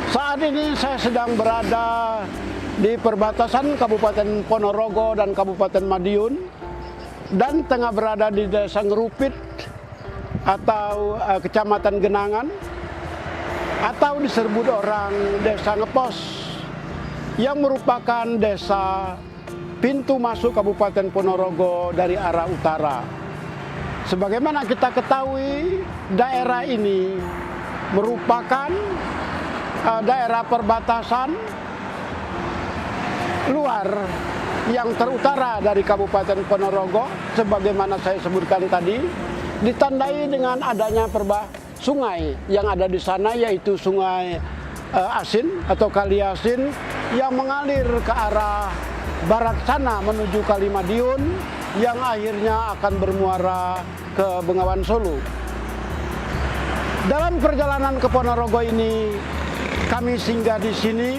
Saat ini saya sedang berada di perbatasan Kabupaten Ponorogo dan Kabupaten Madiun dan tengah berada di Desa Ngerupit atau Kecamatan Genangan atau disebut orang Desa Ngepos yang merupakan desa pintu masuk Kabupaten Ponorogo dari arah utara. Sebagaimana kita ketahui, daerah ini merupakan daerah perbatasan luar yang terutara dari Kabupaten Ponorogo, sebagaimana saya sebutkan tadi, ditandai dengan adanya sungai yang ada di sana, yaitu Sungai Asin atau Kali Asin yang mengalir ke arah barat sana menuju Kali Madiun yang akhirnya akan bermuara ke Bengawan Solo. Dalam perjalanan ke Ponorogo ini, kami singgah di sini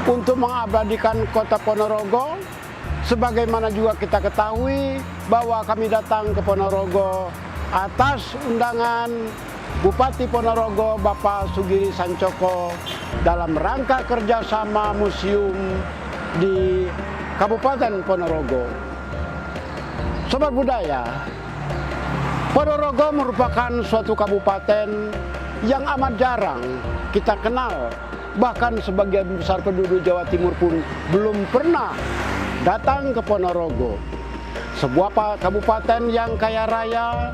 untuk mengabadikan kota Ponorogo, sebagaimana juga kita ketahui bahwa kami datang ke Ponorogo atas undangan Bupati Ponorogo Bapak Sugiri Sancoko dalam rangka kerjasama museum di Kabupaten Ponorogo. Sobat budaya, Ponorogo merupakan suatu kabupaten yang amat jarang kita kenal. Bahkan sebagian besar penduduk Jawa Timur pun belum pernah datang ke Ponorogo. Sebuah kabupaten yang kaya raya,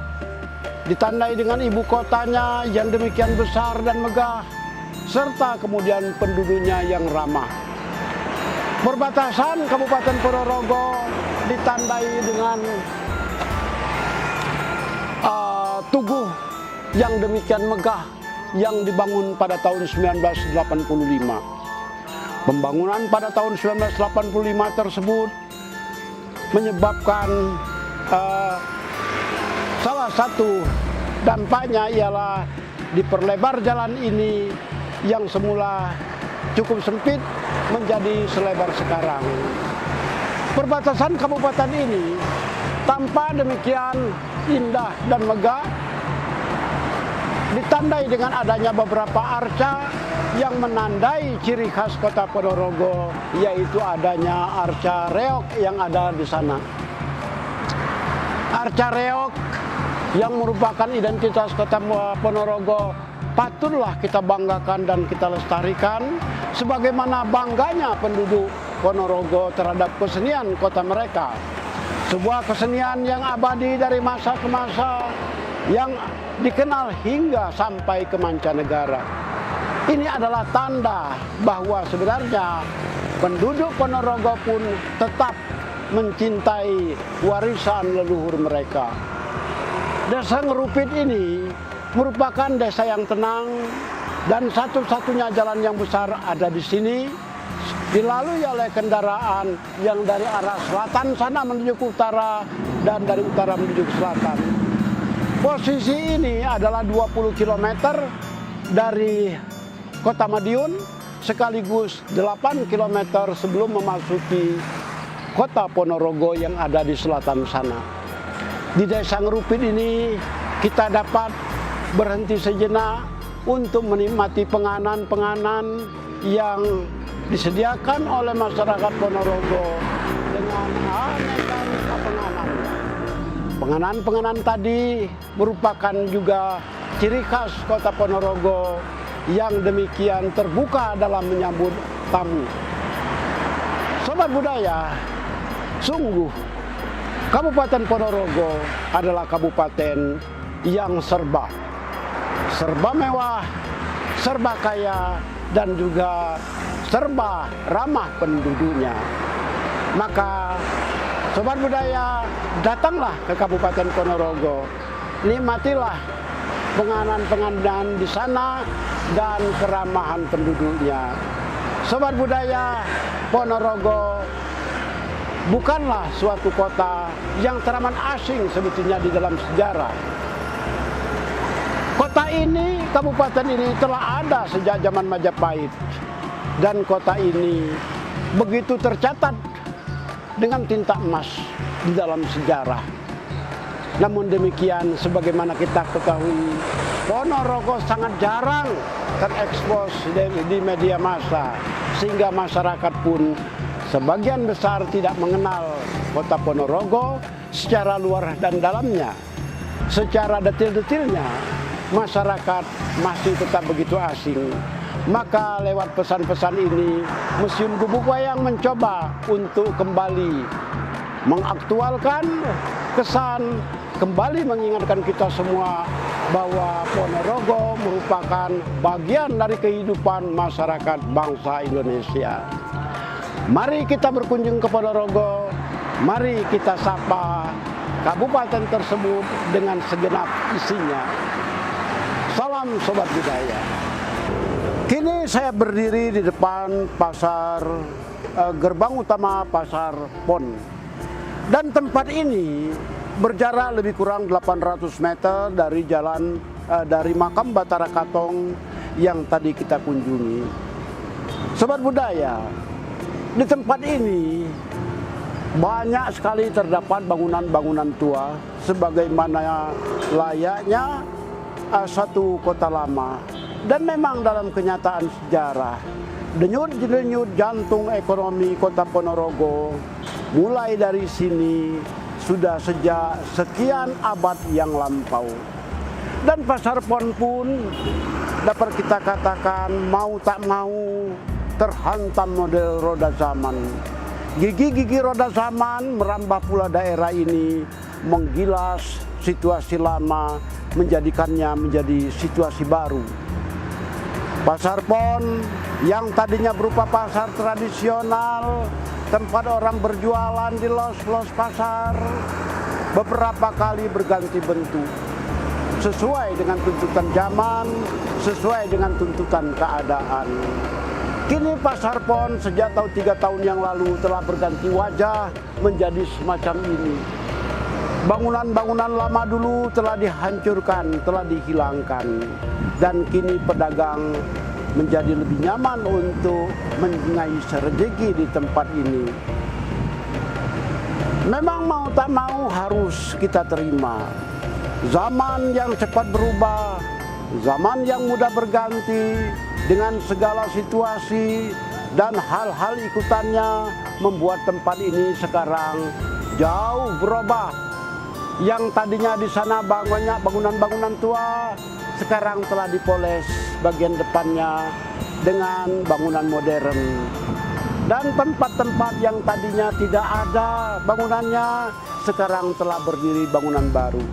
ditandai dengan ibu kotanya yang demikian besar dan megah, serta kemudian penduduknya yang ramah. Perbatasan Kabupaten Ponorogo ditandai dengan tugu yang demikian megah yang dibangun pada tahun 1985. Pembangunan pada tahun 1985 tersebut menyebabkan salah satu dampaknya ialah diperlebar jalan ini yang semula cukup sempit menjadi selebar sekarang. Perbatasan kabupaten ini tampak demikian indah dan megah, ditandai dengan adanya beberapa arca yang menandai ciri khas kota Ponorogo, yaitu adanya arca reok yang ada di sana. Arca reok yang merupakan identitas kota Ponorogo patutlah kita banggakan dan kita lestarikan, sebagaimana bangganya penduduk Ponorogo terhadap kesenian kota mereka. Sebuah kesenian yang abadi dari masa ke masa, yang dikenal hingga sampai ke mancanegara. Ini adalah tanda bahwa sebenarnya penduduk Ponorogo pun tetap mencintai warisan leluhur mereka. Desa Ngerupit ini merupakan desa yang tenang dan satu-satunya jalan yang besar ada di sini, dilalui oleh kendaraan yang dari arah selatan sana menuju ke utara dan dari utara menuju ke selatan. Posisi ini adalah 20 km dari Kota Madiun, sekaligus 8 km sebelum memasuki Kota Ponorogo yang ada di selatan sana. Di Desa Ngerupit ini kita dapat berhenti sejenak untuk menikmati penganan-penganan yang disediakan oleh masyarakat Ponorogo dengan aneka penganan. Penganan-penganan tadi merupakan juga ciri khas kota Ponorogo yang demikian terbuka dalam menyambut tamu. Sobat budaya, sungguh Kabupaten Ponorogo adalah kabupaten yang serba mewah, serba kaya, dan juga serba ramah penduduknya. Maka sobat budaya, datanglah ke Kabupaten Ponorogo, nikmatilah penganan-penganan di sana dan keramahan penduduknya. Sobat budaya, Ponorogo bukanlah suatu kota yang teramat asing sebetulnya di dalam sejarah. Kota ini, kabupaten ini telah ada sejak zaman Majapahit. Dan kota ini begitu tercatat dengan tinta emas di dalam sejarah. Namun demikian, sebagaimana kita ketahui, Ponorogo sangat jarang terekspos di media massa, sehingga masyarakat pun sebagian besar tidak mengenal kota Ponorogo secara luar dan dalamnya. Secara detil-detilnya, masyarakat masih tetap begitu asing. Maka lewat pesan-pesan ini, Museum Gubuk Wayang mencoba untuk kembali mengaktualkan kesan, kembali mengingatkan kita semua bahwa Ponorogo merupakan bagian dari kehidupan masyarakat bangsa Indonesia. Mari kita berkunjung ke Ponorogo, mari kita sapa kabupaten tersebut dengan segenap isinya. Salam Sobat Budaya. Kini saya berdiri di depan pasar gerbang utama Pasar Pon. Dan tempat ini berjarak lebih kurang 800 meter dari jalan dari makam Batara Katong yang tadi kita kunjungi. Sobat Budaya, di tempat ini banyak sekali terdapat bangunan-bangunan tua sebagaimana layaknya satu kota lama. Dan memang dalam kenyataan sejarah, denyut-denyut jantung ekonomi kota Ponorogo mulai dari sini sudah sejak sekian abad yang lampau. Dan Pasar Pon pun dapat kita katakan mau tak mau terhantam model roda zaman. Gigi-gigi roda zaman merambah pula daerah ini, menggilas situasi lama, menjadikannya menjadi situasi baru. Pasar Pon yang tadinya berupa pasar tradisional, tempat orang berjualan di los-los pasar, beberapa kali berganti bentuk. Sesuai dengan tuntutan zaman, sesuai dengan tuntutan keadaan. Kini Pasar Pon sejak 3 tahun yang lalu telah berganti wajah menjadi semacam ini. Bangunan-bangunan lama dulu telah dihancurkan, telah dihilangkan. Dan kini pedagang menjadi lebih nyaman untuk mengais rezeki di tempat ini. Memang mau tak mau harus kita terima. Zaman yang cepat berubah, zaman yang mudah berganti dengan segala situasi dan hal-hal ikutannya membuat tempat ini sekarang jauh berubah. Yang tadinya di sana banyak bangunan-bangunan tua, sekarang telah dipoles bagian depannya dengan bangunan modern. Dan tempat-tempat yang tadinya tidak ada bangunannya, sekarang telah berdiri bangunan baru.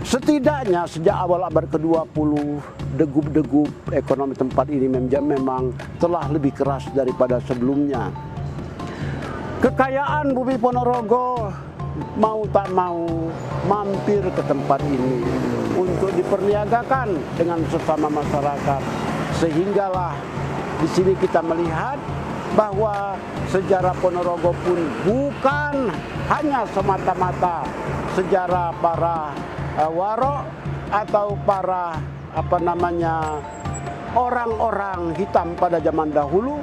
Setidaknya sejak awal abad ke-20, degup-degup ekonomi tempat ini memang telah lebih keras daripada sebelumnya. Kekayaan bumi Ponorogo mau tak mau mampir ke tempat ini untuk diperniagakan dengan sesama masyarakat. Sehinggalah di sini kita melihat bahwa sejarah Ponorogo pun bukan hanya semata-mata sejarah para warok atau para orang-orang hitam pada zaman dahulu.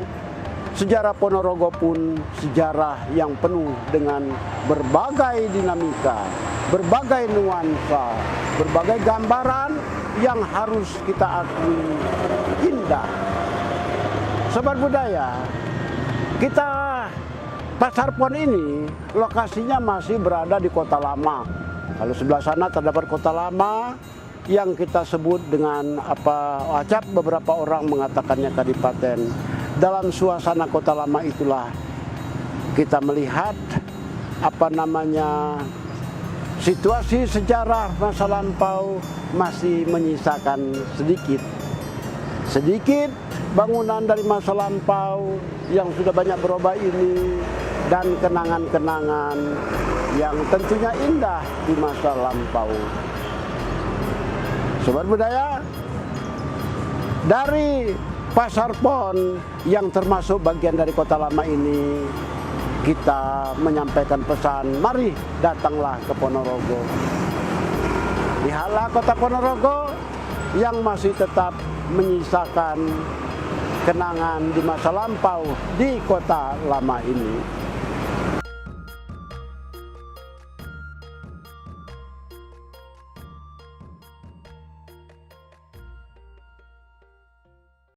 Sejarah Ponorogo pun sejarah yang penuh dengan berbagai dinamika, berbagai nuansa, berbagai gambaran yang harus kita akui indah. Sobat Budaya, kita Pasar Pon ini lokasinya masih berada di Kota Lama. Kalau sebelah sana terdapat Kota Lama yang kita sebut dengan acap beberapa orang mengatakannya kadipaten. Dalam suasana Kota Lama itulah kita melihat situasi sejarah masa lampau masih menyisakan sedikit bangunan dari masa lampau yang sudah banyak berubah ini, dan kenangan-kenangan yang tentunya indah di masa lampau. Sobat Budaya, dari Pasar Pon yang termasuk bagian dari Kota Lama ini, kita menyampaikan pesan, mari datanglah ke Ponorogo. Lihatlah kota Ponorogo yang masih tetap menyisakan kenangan di masa lampau di Kota Lama ini.